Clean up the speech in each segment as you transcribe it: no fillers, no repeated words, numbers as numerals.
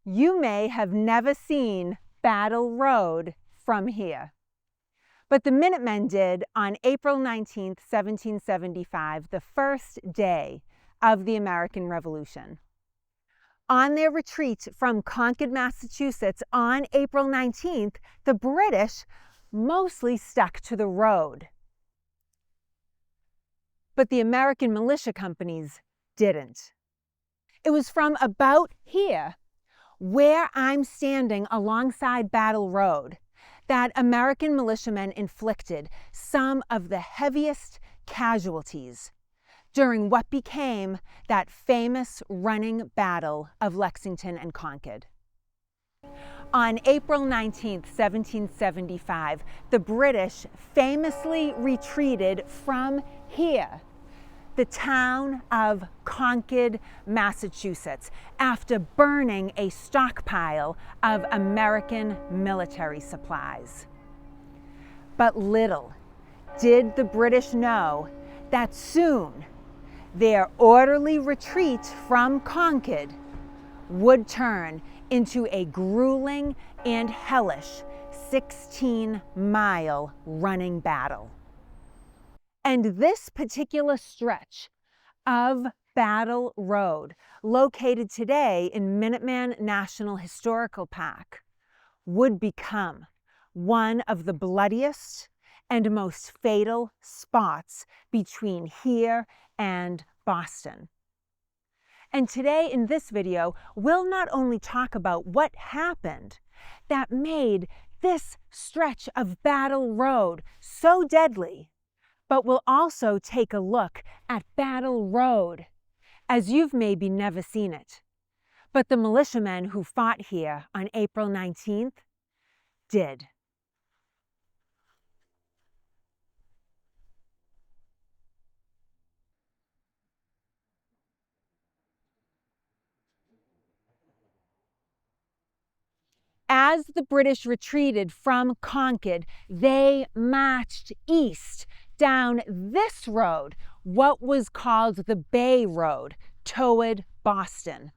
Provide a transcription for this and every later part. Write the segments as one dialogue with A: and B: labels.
A: You may have never seen Battle Road from here, but the Minutemen did on April 19th, 1775, the first day of the American Revolution. On their retreat from Concord, Massachusetts on April 19th, the British mostly stuck to the road. But the American militia companies didn't. It was from about here, where I'm standing alongside Battle Road, that American militiamen inflicted some of the heaviest casualties during what became that famous running battle of Lexington and Concord. On April 19, 1775, the British famously retreated from here, the town of Concord, Massachusetts, after burning a stockpile of American military supplies. But little did the British know that soon their orderly retreat from Concord would turn into a grueling and hellish 16-mile running battle. And this particular stretch of Battle Road, located today in MinuteMan National Historical Park, would become one of the bloodiest and most fatal spots between here and Boston. And today in this video, we'll not only talk about what happened that made this stretch of Battle Road so deadly, but we'll also take a look at Battle Road as you've maybe never seen it. But the militiamen who fought here on April 19th did. As the British retreated from Concord, they marched east down this road, what was called the Bay Road, toward Boston.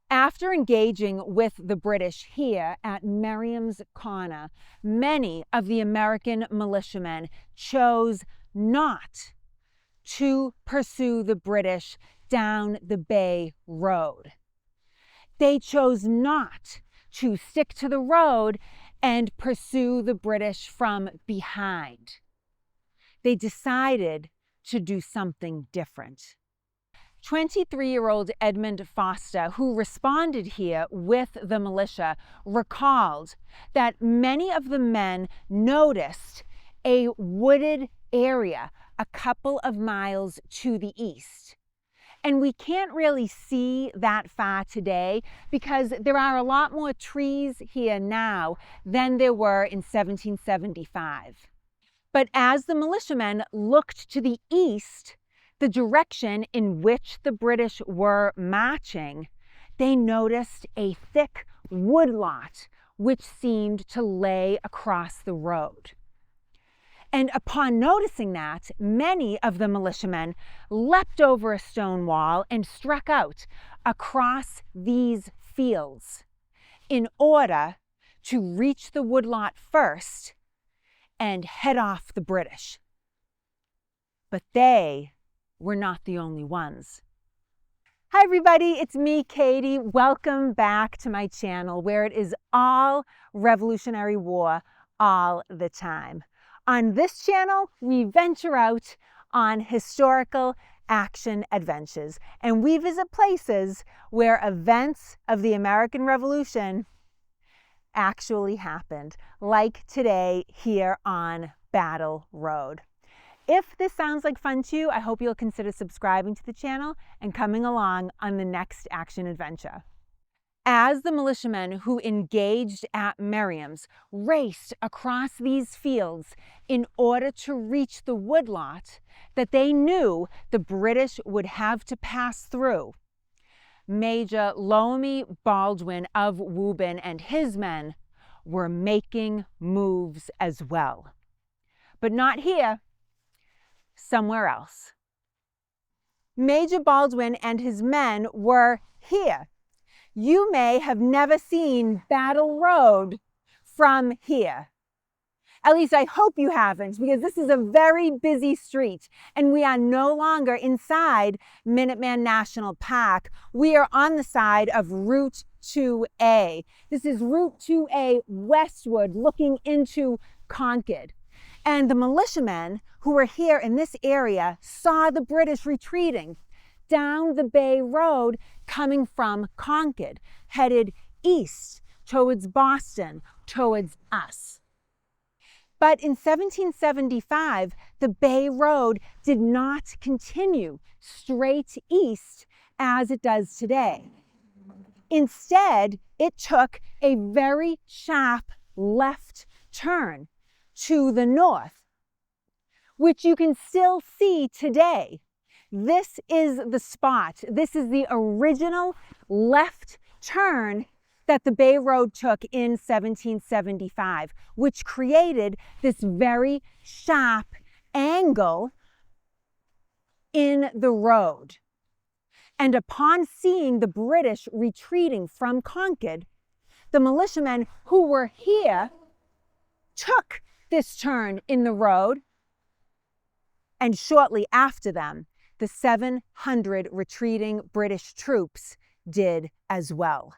A: After engaging with the British here at Merriam's Corner, many of the American militiamen chose not to pursue the British down the Bay Road. They chose not to stick to the road and pursue the British from behind. They decided to do something different. 23-year-old Edmund Foster, who responded here with the militia, recalled that many of the men noticed a wooded area a couple of miles to the east. And we can't really see that far today because there are a lot more trees here now than there were in 1775. But as the militiamen looked to the east, the direction in which the British were marching, they noticed a thick woodlot which seemed to lay across the road. And upon noticing that, many of the militiamen leapt over a stone wall and struck out across these fields in order to reach the woodlot first and head off the British. But they were not the only ones. Hi everybody, it's me, Katie. Welcome back to my channel where it is all Revolutionary War all the time. On this channel, we venture out on historical action adventures, and we visit places where events of the American Revolution actually happened, like today here on Battle Road. If this sounds like fun to you, I hope you'll consider subscribing to the channel and coming along on the next action adventure. As the militiamen who engaged at Merriam's raced across these fields in order to reach the woodlot that they knew the British would have to pass through, Major Loamy Baldwin of Woburn and his men were making moves as well. But not here, somewhere else. Major Baldwin and his men were here, You may have never seen Battle Road from here. At least I hope you haven't, because this is a very busy street and we are no longer inside MinuteMan National Park. We are on the side of Route 2A. This is Route 2A westward looking into Concord. And the militiamen who were here in this area saw the British retreating down the Bay Road coming from Concord, headed east towards Boston, towards us. But in 1775, the Bay Road did not continue straight east as it does today. Instead, it took a very sharp left turn to the north, which you can still see today. This is the spot. This is the original left turn that the Bay Road took in 1775, which created this very sharp angle in the road. And upon seeing the British retreating from Concord, the militiamen who were here took this turn in the road, and shortly after them, the 700 retreating British troops did as well.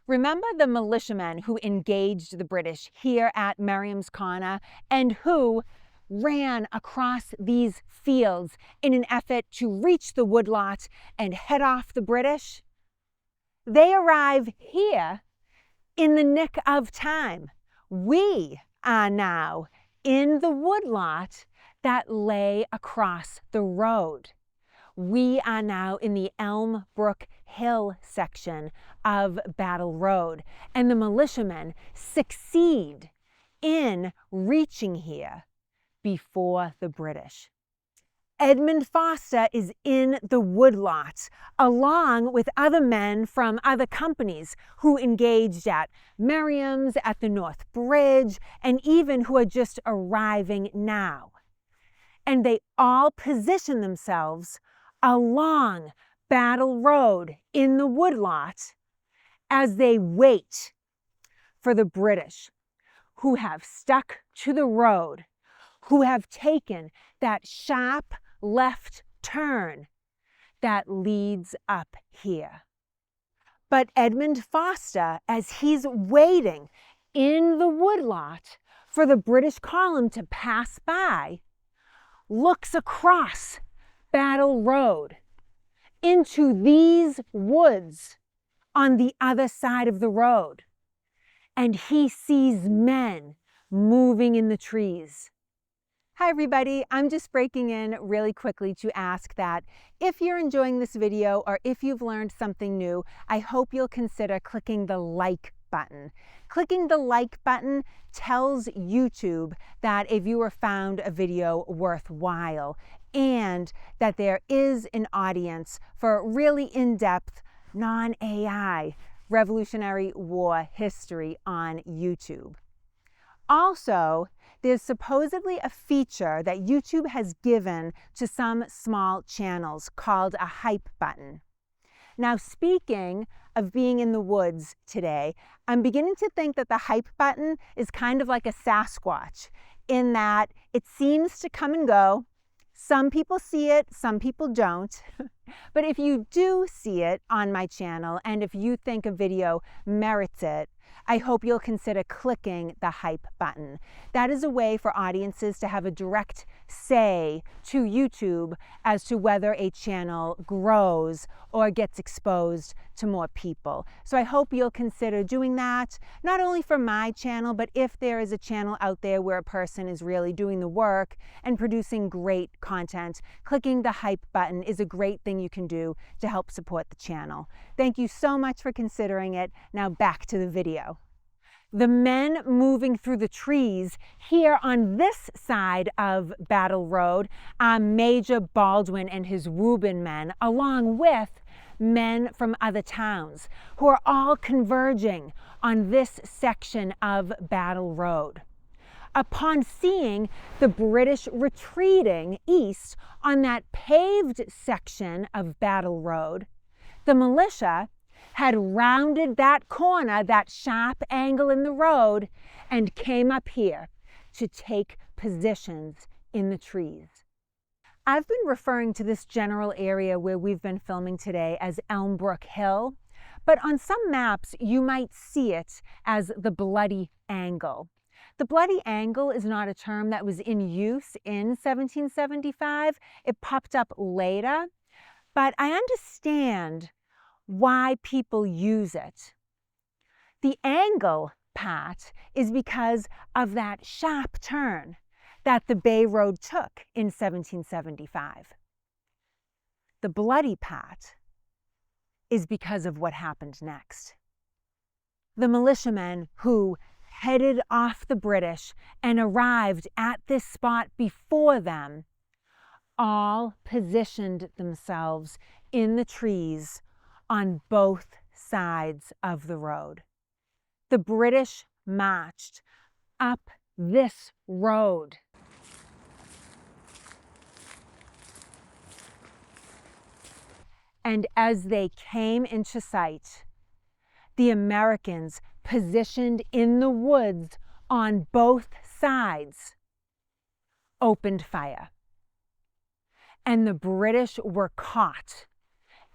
A: Remember the militiamen who engaged the British here at Merriam's Corner and who ran across these fields in an effort to reach the woodlot and head off the British? They arrive here in the nick of time. We are now in the woodlot that lay across the road. We are now in the Elm Brook Hill section of Battle Road, and the militiamen succeed in reaching here before the British. Edmund Foster is in the woodlot, along with other men from other companies who engaged at Merriam's, at the North Bridge, and even who are just arriving now. And they all position themselves along Battle Road in the woodlot as they wait for the British, who have stuck to the road, who have taken that sharp left turn that leads up here. But Edmund Foster, as he's waiting in the woodlot for the British column to pass by, looks across Battle Road into these woods on the other side of the road, and he sees men moving in the trees. Hi everybody, I'm just breaking in really quickly to ask that if you're enjoying this video or if you've learned something new, I hope you'll consider clicking the like button. Clicking the like button tells YouTube that a viewer found a video worthwhile and that there is an audience for really in-depth, non-AI Revolutionary War history on YouTube. Also, there's supposedly a feature that YouTube has given to some small channels called a hype button. Now, speaking of being in the woods today, I'm beginning to think that the hype button is kind of like a Sasquatch in that it seems to come and go. Some people see it, some people don't. But if you do see it on my channel and if you think a video merits it, I hope you'll consider clicking the hype button. That is a way for audiences to have a direct say to YouTube as to whether a channel grows or gets exposed to more people. So I hope you'll consider doing that, not only for my channel, but if there is a channel out there where a person is really doing the work and producing great content, clicking the hype button is a great thing you can do to help support the channel. Thank you so much for considering it. Now back to the video. The men moving through the trees here on this side of Battle Road are Major Baldwin and his Reuben men, along with men from other towns who are all converging on this section of Battle Road. Upon seeing the British retreating east on that paved section of Battle Road, the militia had rounded that corner, that sharp angle in the road, and came up here to take positions in the trees. I've been referring to this general area where we've been filming today as Elmbrook Hill, but on some maps you might see it as the Bloody Angle. The Bloody Angle is not a term that was in use in 1775. It popped up later, but I understand why people use it. The angle part is because of that sharp turn that the Bay Road took in 1775. The bloody part is because of what happened next. The militiamen who headed off the British and arrived at this spot before them all positioned themselves in the trees on both sides of the road. The British marched up this road. And as they came into sight, the Americans positioned in the woods on both sides opened fire. And the British were caught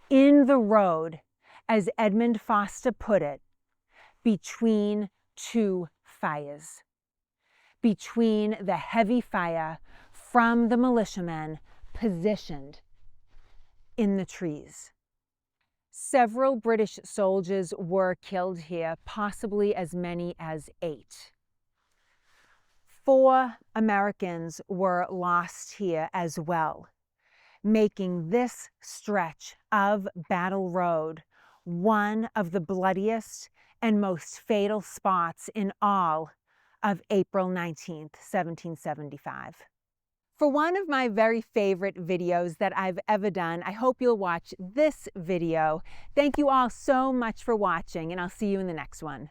A: in the road, as Edmund Foster put it, between two fires. Between the heavy fire from the militiamen positioned in the trees. Several British soldiers were killed here, possibly as many as 8. 4 Americans were lost here as well, making this stretch of Battle Road one of the bloodiest and most fatal spots in all of April 19th, 1775. For one of my very favorite videos that I've ever done, I hope you'll watch this video. Thank you all so much for watching, and I'll see you in the next one.